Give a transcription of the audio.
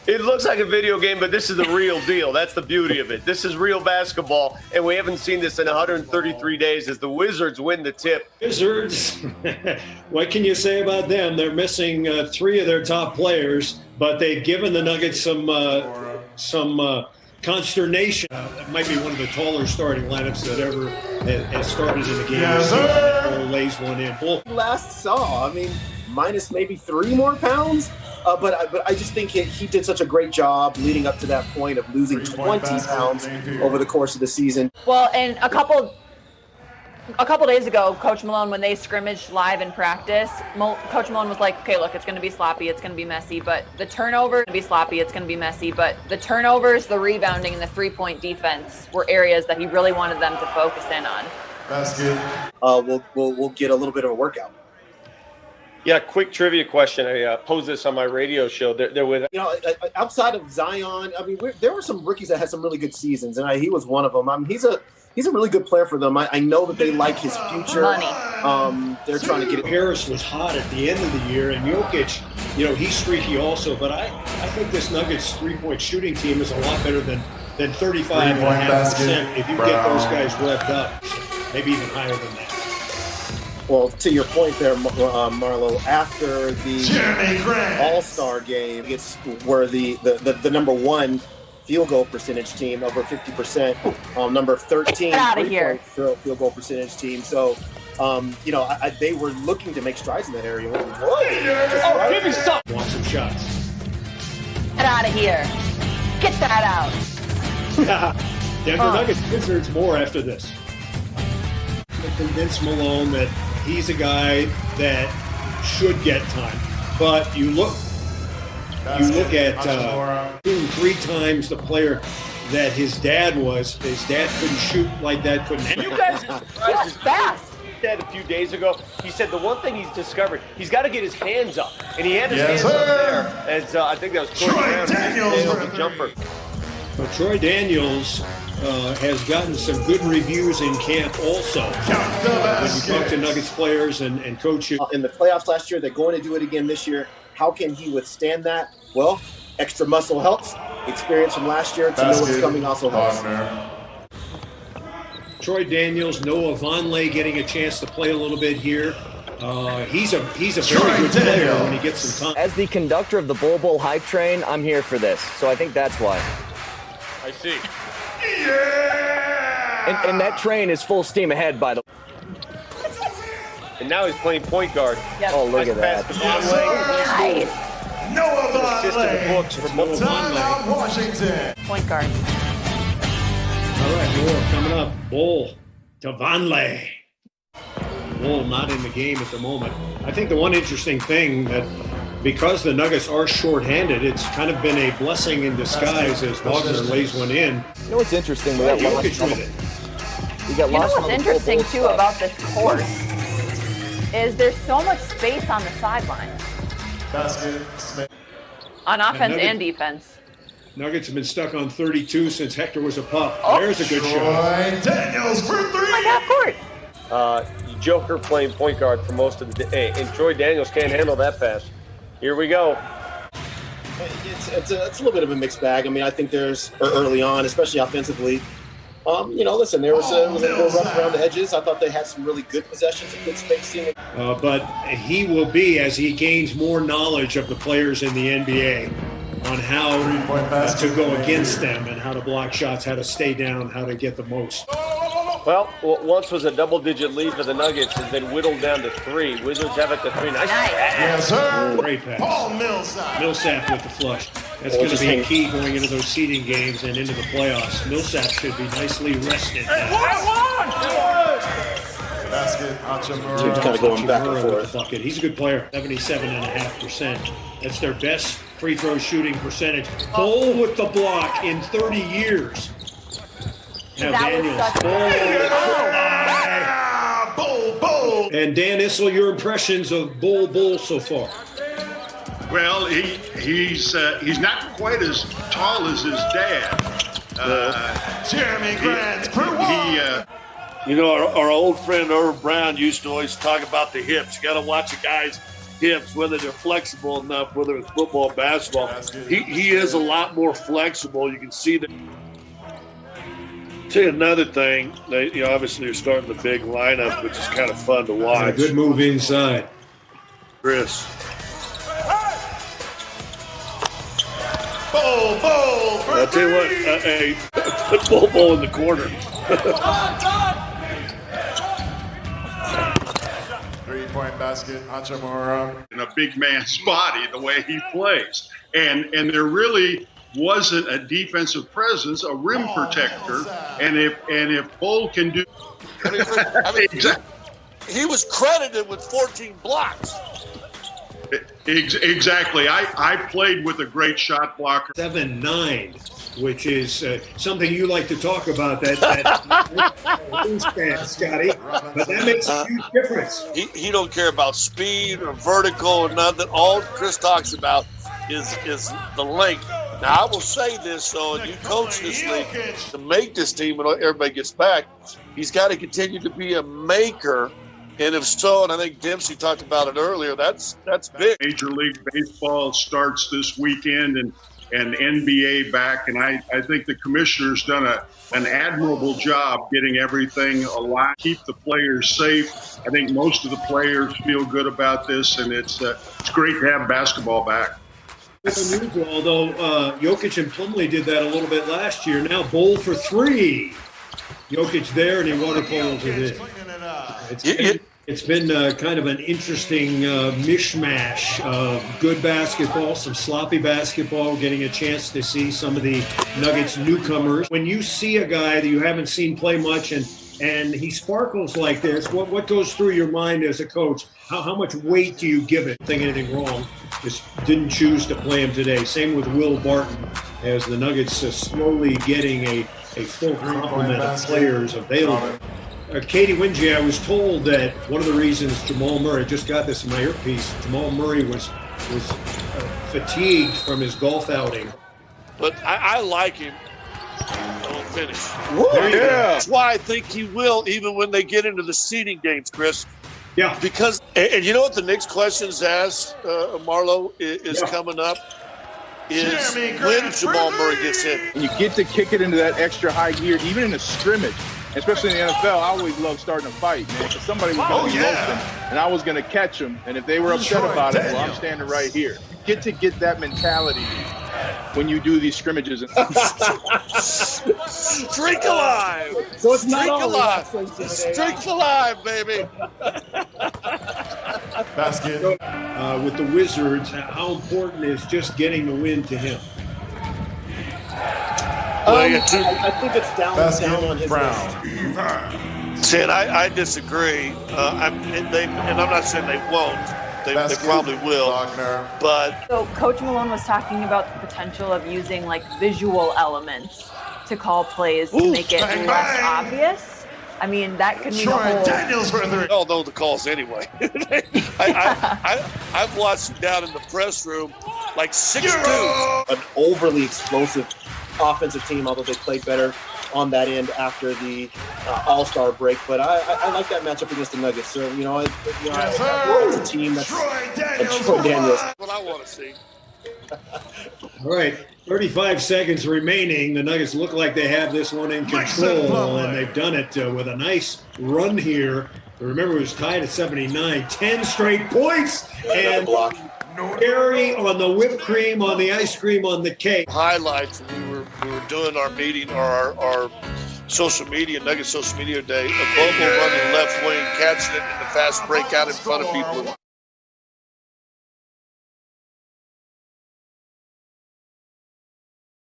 It looks like a video game, but this is the real deal. That's the beauty of it. This is real basketball, and we haven't seen this in 133 days as the Wizards win the tip. Wizards, what can you say about them? They're missing 3 of their top players, but they've given the Nuggets some consternation. It might be one of the taller starting lineups that ever has started in the game. Yes, sir. Lays one in. Bull. Last saw, I mean, minus maybe 3 more pounds. But I just think he did such a great job leading up to that point of losing 20 pounds over the course of the season. Well, and a couple days ago, Coach Malone, when they scrimmaged live in practice, Coach Malone was like, okay, look, it's going to be sloppy, it's going to be messy, but the turnover, the turnovers, the rebounding, and the three-point defense were areas that he really wanted them to focus in on. That's good. We'll get a little bit of a workout. Yeah, quick trivia question. I posed this on my radio show. They're with, outside of Zion, I mean, there were some rookies that had some really good seasons, and he was one of them. I mean, he's a really good player for them. I know that they like his future. Money. They're trying to get it. Harris was hot at the end of the year, and Jokic, he's streaky also. But I think this Nuggets three-point shooting team is a lot better than 35.5% if you get those guys revved up, maybe even higher than that. Well, to your point there, Marlo, after the All-Star game, it's where the number 1 field goal percentage team, over 50%, number 13 three-point field goal percentage team. So, they were looking to make strides in that area. give me some. Want some shots. Get out of here. Get that out. Denver Nuggets Wizards more after this. Convince Malone that he's a guy that should get time. But you look at being 3 times the player that his dad was. His dad couldn't shoot like that, couldn't. And you guys are That's fast. said a few days ago, he said the one thing he's discovered, he's got to get his hands up. And he had his hands up there. As I think that was Troy Daniels for the jumper. Well, Troy Daniels has gotten some good reviews in camp also. When you talk to Nuggets players and coaches. In the playoffs last year, they're going to do it again this year. How can he withstand that? Well, extra muscle helps. Experience from last year to know what's coming also helps. Troy Daniels, Noah Vonleh getting a chance to play a little bit here. He's a very good player when he gets some time. As the conductor of the Bull hype train, I'm here for this. So I think that's why. I see. Yeah! And that train is full steam ahead, by the way. And now he's playing point guard. Yep. Oh, look at that. Nice. Noah Vonleh. Timeout, Washington. Point guard. All right, more coming up. Bull to Vonleh. Bull not in the game at the moment. I think the one interesting thing that because the Nuggets are shorthanded, it's kind of been a blessing in disguise as Wagner lays one in. You know what's interesting? We got Jokic with it. What's interesting, too, about this course is there's so much space on the sideline. On offense and defense. Nuggets have been stuck on 32 since Hector was a pup. There's a good shot. Daniels for 3. Like half court. Joker playing point guard for most of the day. And Troy Daniels can't handle that pass. Here we go. It's a little bit of a mixed bag. I mean, I think there's early on, especially offensively. Listen, it was a little rough around the edges. I thought they had some really good possessions and good spacing. But he will be, as he gains more knowledge of the players in the NBA, on how to go against them and how to block shots, how to stay down, how to get the most. Well, what once was a double-digit lead for the Nuggets has been whittled down to 3. Wizards have it to 3. Nice pass. Yes, sir. Great pass. Paul Millsap. Millsap with the flush. That's going to be a key going into those seeding games and into the playoffs. Millsap should be nicely rested. Basket. Hachimura. Team's kind of going back and forth. Bucket. He's a good player. 77.5%. That's their best free throw shooting percentage. Bull with the block in 30 years. Now Daniels. Bull. And Dan Issel, your impressions of Bull so far? Well, he's not quite as tall as his dad. Jeremy Grant. Our old friend Irv Brown used to always talk about the hips. You got to watch the guys hips, whether they're flexible enough, whether it's football, basketball. He is a lot more flexible. You can see that. Tell you another thing, obviously you're starting the big lineup, which is kind of fun to watch. A good move inside. Chris. I'll tell you what, put Bull in the corner. 3-point basket, Hachimura. In a big man's body, the way he plays. And there really wasn't a defensive presence, a rim protector. And if Bull can do he was credited with 14 blocks. Exactly. I played with a great shot blocker. 7'9", which is something you like to talk about, that wingspan, Scotty. But that makes a huge difference. He don't care about speed or vertical or nothing. All Chris talks about is the length. Now, I will say this, though, and you coach this league to make this team and everybody gets back, he's got to continue to be a maker. And if so, and I think Dempsey talked about it earlier, that's big. Major League Baseball starts this weekend and NBA back, and I think the commissioner's done an admirable job getting everything aligned, keep the players safe. I think most of the players feel good about this, and it's great to have basketball back. It's unusual, although Jokic and Plumlee did that a little bit last year. Now Bull for 3. Jokic there, and he water poloed it in. It's been kind of an interesting mishmash of good basketball, some sloppy basketball, getting a chance to see some of the Nuggets newcomers. When you see a guy that you haven't seen play much and he sparkles like this, what goes through your mind as a coach? How much weight do you give it? Think anything wrong? Just didn't choose to play him today. Same with Will Barton, as the Nuggets slowly getting a full complement of players available. Katie Wingy, I was told that one of the reasons Jamal Murray, just got this in my earpiece, Jamal Murray was fatigued from his golf outing. But I like him. Don't finish. That's why I think he will, even when they get into the seeding games, Chris. Yeah. Because, and you know what the next questions asked, Marlo, is coming up? Is when Jamal Murray gets in. You get to kick it into that extra high gear, even in a scrimmage. Especially in the NFL, I always love starting a fight, man. Because somebody was going to roast them, and I was going to catch them. And if they were upset about it, well, I'm standing right here. You get that mentality when you do these scrimmages. Streak alive! So it's not Streak all alive! Streak alive, baby! Basket. With the Wizards, how important is just getting the win to him? I think it's down on his Brown. See, and I disagree. And I'm not saying they won't. They probably will. But So Coach Malone was talking about the potential of using like visual elements to call plays to make it less obvious. I mean, that could mean a whole. They all know the calls anyway. I've watched them down in the press room like 6 dudes. An overly explosive offensive team, although they played better on that end after the All-Star break. But I like that matchup against the Nuggets. So, it's a team that's Troy Daniels. That's what I want to see. All right, 35 seconds remaining. The Nuggets look like they have this one in control, and they've done it with a nice run here. Remember, it was tied at 79, 10 straight points, and Gary on the whipped cream, on the ice cream, on the cake. Highlights when we were doing our meeting or our social media, Nuggets social media day, a Bobo running left wing, catching it in the fast break out in front of people.